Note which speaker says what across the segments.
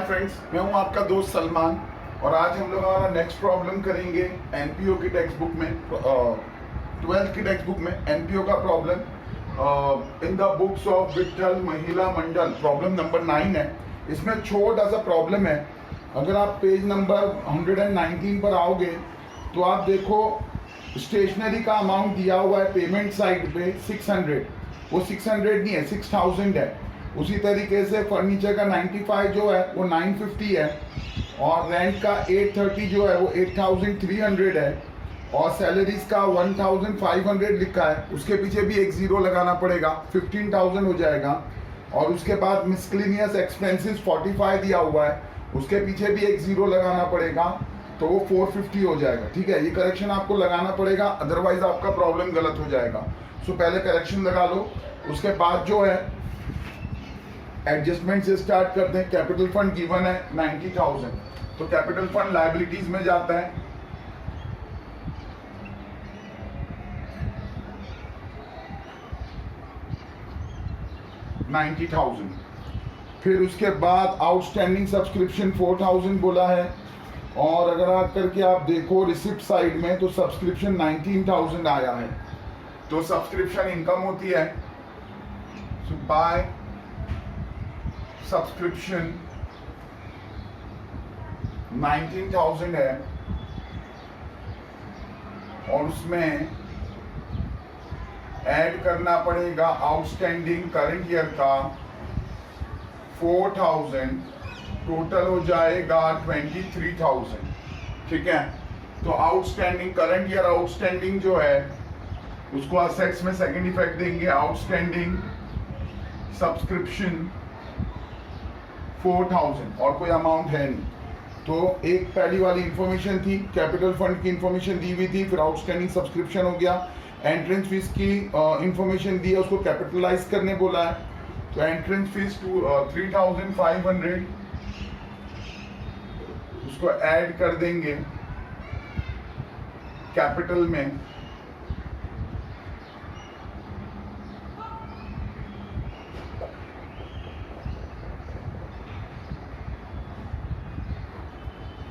Speaker 1: Friends, मैं हूं आपका दोस्त सलमान और आज हम लोग हमारा नेक्स्ट प्रॉब्लम करेंगे एनपीओ की टेक्स्ट बुक में, 12th की टेक्स्ट बुक में एनपीओ का problem in the books of Vithal Mahila Mandal. Problem number 9 है। इसमें छोटा सा प्रॉब्लम है। अगर आप पेज नंबर 119 पर आओगे तो आप देखो स्टेशनरी का अमाउंट दिया हुआ है पेमेंट साइड पे 600, वो 600 नहीं है 6000 है। उसी तरीके से फर्नीचर का 95 जो है वो 950 है और रेंट का 830 जो है वो 8300 है और सैलरीज का 1500 लिखा है। उसके पीछे भी एक जीरो लगाना पड़ेगा, 15000 हो जाएगा। और उसके बाद मिसक्लिनियस एक्सपेंसेस 45 दिया हुआ है, उसके पीछे भी एक जीरो लगाना पड़ेगा, तो वो 450 हो जाएगा। ठीक है, ये करेक्शन आपको लगाना पड़ेगा, अदरवाइज आपका प्रॉब्लम गलत हो जाएगा। सो पहले करेक्शन लगा लो, उसके बाद जो है एडजस्टमेंट से स्टार्ट करते हैं। कैपिटल फंड गिवन है 90000, तो कैपिटल फंड लायबिलिटीज में जाता है। $90,000। फिर उसके बाद आउटस्टैंडिंग सब्सक्रिप्शन 4000 बोला है और अगर आप करके आप देखो रिसिप्ट साइड में तो सब्सक्रिप्शन 19000 आया है। तो सब्सक्रिप्शन इनकम होती है, बाय सब्सक्रिप्शन 19000 है और उसमें ऐड करना पड़ेगा आउटस्टैंडिंग करंट ईयर का 4000, टोटल हो जाएगा 23000। ठीक है, तो आउटस्टैंडिंग करंट ईयर आउटस्टैंडिंग जो है उसको असेट्स में सेकंड इफेक्ट देंगे। आउटस्टैंडिंग सब्सक्रिप्शन 4000 और कोई अमाउंट है नहीं। तो एक पहली वाली इंफॉर्मेशन थी, कैपिटल फंड की इंफॉर्मेशन दी हुई थी, फिर आउटस्टैंडिंग सब्सक्रिप्शन हो गया। एंट्रेंस फीस की इंफॉर्मेशन दी है, उसको कैपिटलाइज करने बोला है। तो एंट्रेंस फीस 3500, उसको ऐड कर देंगे कैपिटल में।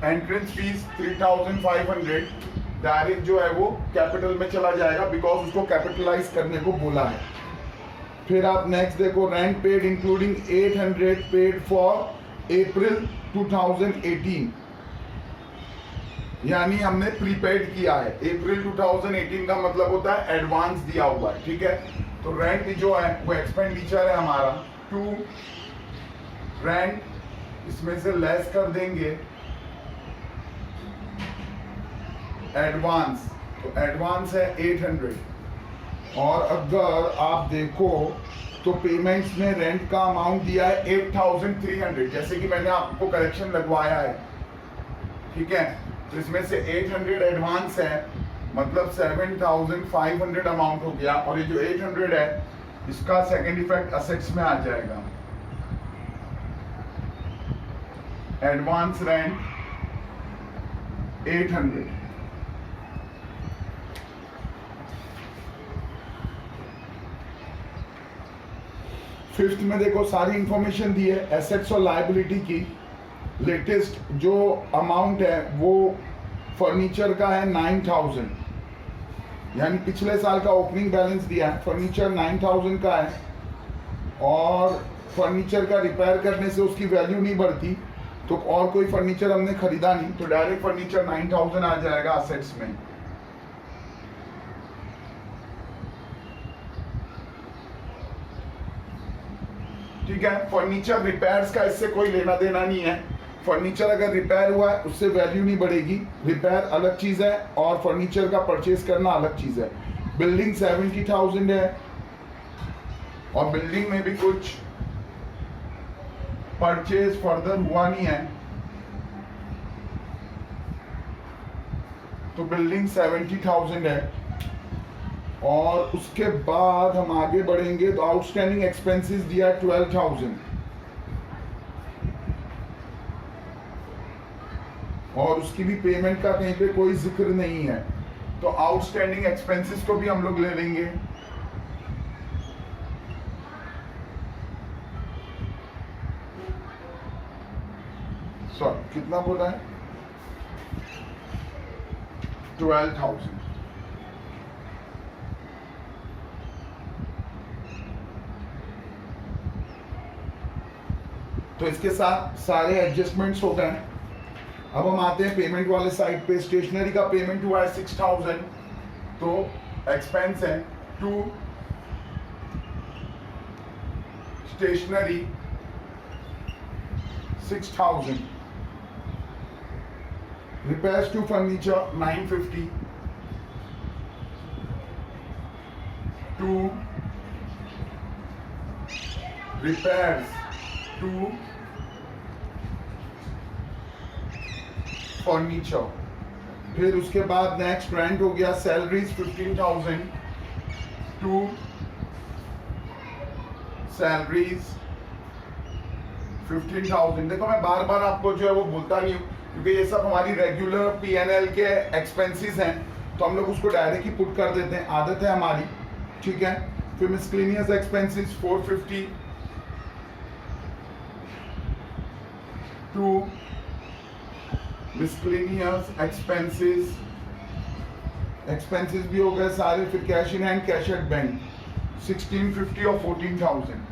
Speaker 1: एंट्रेंस फीस 3500 डायरेक्ट जो है वो कैपिटल में चला जाएगा, बिकॉज उसको कैपिटलाइज करने को बोला है। फिर आप नेक्स्ट देखो, rent paid including 800 paid for अप्रैल 2018, यानी हमने प्रीपेड किया है। अप्रैल 2018 का मतलब होता है एडवांस दिया हुआ है। ठीक है, तो रेंट जो है वो एक्सपेंडिचर है हमारा, टू रेंट, इसमें से लेस कर देंगे एडवांस, तो एडवांस है 800। और अगर आप देखो तो पेमेंट्स में रेंट का अमाउंट दिया है 8300, जैसे कि मैंने आपको करेक्शन लगवाया है। ठीक है, तो इसमें से 800 एडवांस है, मतलब 7500 अमाउंट हो गया। और ये जो 800 है इसका सेकंड इफेक्ट असेट्स में आ जाएगा। Advance rent 800। फिफ्थ में देखो सारी इंफॉर्मेशन दी है एसेट्स और लायबिलिटी की। लेटेस्ट जो अमाउंट है वो फर्नीचर का है 9000, यानी पिछले साल का ओपनिंग बैलेंस दिया है। फर्नीचर 9000 का है और फर्नीचर का रिपेयर करने से उसकी वैल्यू नहीं बढ़ती, तो और कोई फर्नीचर हमने खरीदा नहीं, तो डायरेक्ट फर्नीचर 9000 आ जाएगा असेट्स में। ठीक है, फर्नीचर रिपेयर्स का इससे कोई लेना देना नहीं है। फर्नीचर अगर रिपेयर हुआ है उससे वैल्यू नहीं बढ़ेगी, रिपेयर अलग चीज है और फर्नीचर का परचेज करना अलग चीज है। बिल्डिंग 70000 है और बिल्डिंग में भी कुछ परचेज फर्दर हुआ नहीं है, तो बिल्डिंग 70000 है। और उसके बाद हम आगे बढ़ेंगे तो आउटस्टैंडिंग एक्सपेंसेस दिया 12000 और उसकी भी पेमेंट का कहीं पे कोई जिक्र नहीं है, तो आउटस्टैंडिंग एक्सपेंसेस को भी हम लोग ले लेंगे। सॉरी कितना बोला है 12,000। तो इसके साथ सारे एडजस्टमेंट्स हो गए। अब हम आते हैं पेमेंट वाले साइड पे। स्टेशनरी का पेमेंट हुआ है 6,000, तो एक्सपेंस है to stationery 6,000, repairs to furniture 950, to repairs to furniture. फिर उसके बाद नेक्स्ट रेंट हो गया सैलरीज 15,000, टू सैलरीज 15,000। देखो मैं बार बार आपको जो है वो बोलता नहीं हूँ, क्योंकि ये सब हमारी रेगुलर P&L के एक्सपेंसेस हैं, तो हम लोग उसको डायरेक्ट ही पुट कर देते हैं, आदत है हमारी, ठीक है। फिर miscellaneous expenses 450, to miscellaneous expenses भी हो गए सारे। फिर cash in hand, cash at bank 1650 और 14,000।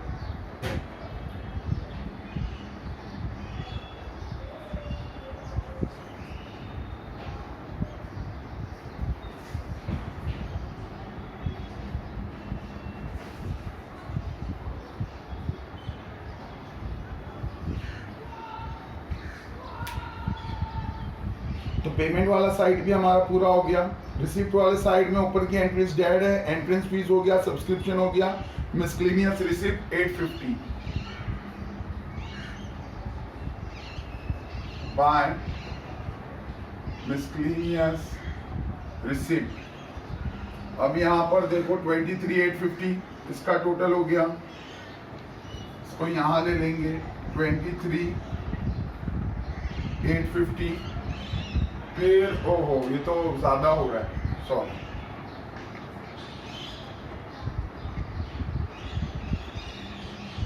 Speaker 1: तो पेमेंट वाला साइड भी हमारा पूरा हो गया। रिसिप्ट वाले साइड में ऊपर की एंट्रीज डेड है, एंट्रेंस फीस हो गया, सब्सक्रिप्शन हो गया, miscellaneous receipt 850 by miscellaneous receipt. अब यहाँ पर देखो 23,850 इसका टोटल हो गया, इसको यहाँ ले लेंगे 23,850। फिर ओहो ये तो ज्यादा हो रहा है, सॉरी,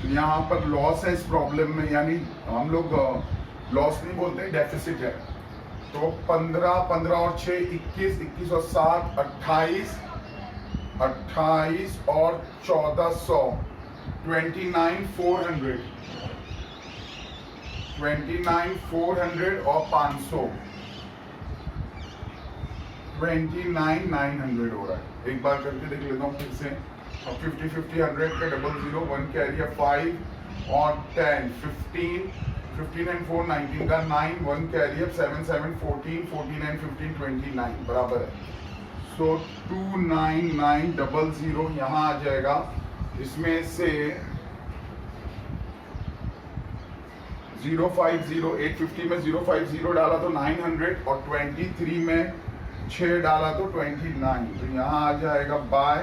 Speaker 1: तो यहाँ पर लॉस है इस प्रॉब्लम में, यानी हम लोग लॉस नहीं बोलते, डेफिसिट है। तो 15 और 6 21, 21 और 7 28, 28 और 1400 29,400, 29,400 और 500 29,900 हो रहा है। एक बार करके देख लेता हूँ फिर से। 50 50 100 का 00 1 कैरियर 5 और 10 15 एंड 4 19 का 9 1 कैरियर 7 7 14 14 एंड 15 29 बराबर है। सो 29900 यहाँ आ जाएगा। इसमें से 050 850 में 050 डाला तो 900 और 23 में 6 डाला तो 29, तो यहाँ आ जाएगा बाय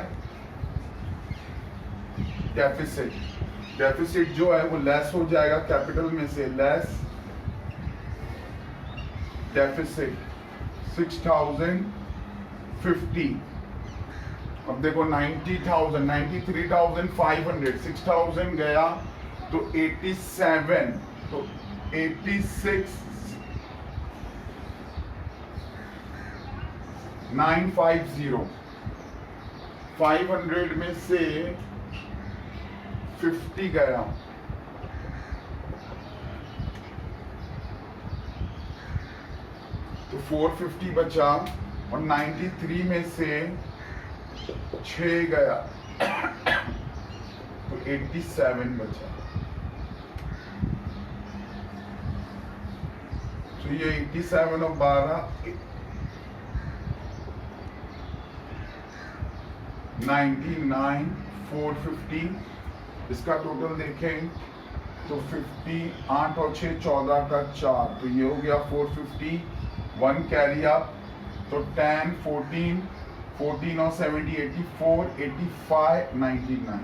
Speaker 1: डेफिसिट। डेफिसिट जो है वो लेस हो जाएगा कैपिटल में से, लेस डेफिसिट 6,050। अब देखो 90,000 93,500 6,000 गया तो 87, तो 86 950 500 में से 50 गया, तो 450 बचा, और 93 में से 6 गया तो 87 बचा। तो ये 87 और 12 99,450। इसका टोटल देखें तो 50 8 और 6 14 का 4, तो ये हो गया 450 1 कैरी अप, तो 10 14 14 और 70 84 85 99।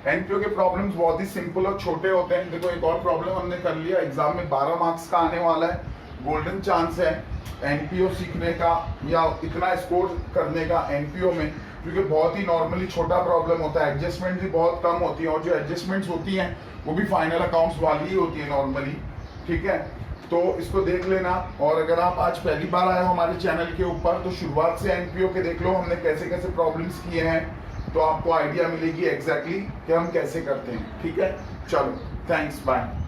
Speaker 1: एनपीओ के प्रॉब्लम्स बहुत ही सिंपल और छोटे होते हैं। देखो एक और प्रॉब्लम हमने कर लिया, एग्जाम में 12 मार्क्स का आने वाला है, गोल्डन चांस है एनपीओ सीखने का या इतना स्कोर करने का एनपीओ में, क्योंकि बहुत ही नॉर्मली छोटा प्रॉब्लम होता है, एडजस्टमेंट भी बहुत कम होती है, और जो एडजस्टमेंट्स होती हैं वो भी फाइनल अकाउंट्स वाली ही होती है नॉर्मली। ठीक है, तो इसको देख लेना। और अगर आप आज पहली बार आए हो हमारे चैनल के ऊपर तो शुरुआत से एनपीओ के देख लो, हमने कैसे कैसे प्रॉब्लम्स किए हैं, तो आपको आइडिया मिलेगी एग्जैक्टली कि हम कैसे करते हैं। ठीक है, चलो, थैंक्स, बाय।